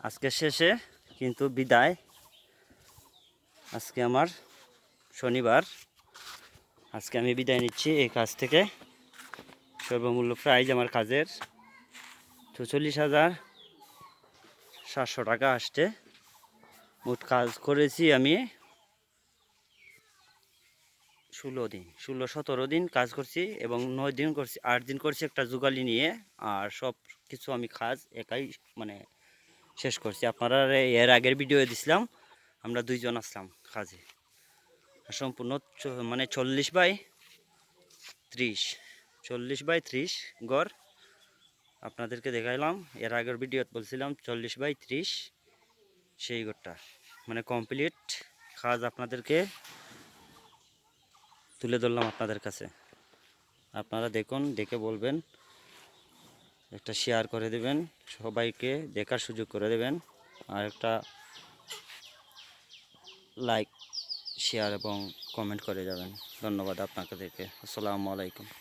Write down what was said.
আজকে শেষে কিন্তু বিদায়। আজকে আমার শনিবার, আজকে আমি বিদায় নিচ্ছি এই কাজ থেকে। সর্বমূল্য প্রাইজ আমার কাজের ৪৪,৭০০ টাকা আসছে। মোট কাজ করেছি আমি ১৬-১৭ দিন কাজ করছি এবং ৯ দিন করছি, ৮ দিন করছি একটা যুগালি নিয়ে। আর সব কিছু আমি কাজ একাই মানে শেষ করছি। আপনারা এর আগের ভিডিও দিছিলাম, আমরা 2 জন আসলাম কাজে। সম্পূর্ণ মানে 40/30 গড় আপনাদেরকে দেখাইলাম। এর আগের ভিডিও বলছিলাম 40/30 সেই গড়টা মানে কমপ্লিট কাজ আপনাদেরকে তুলে ধরলাম আপনাদের কাছে। আপনারা দেখুন, দেখে বলবেন, একটা শেয়ার করে দেবেন, সবাইকে দেখার সুযোগ করে দেবেন, আর একটা লাইক, শেয়ার এবং কমেন্ট করে যাবেন। ধন্যবাদ আপনাদেরকে। আসসালামু আলাইকুম।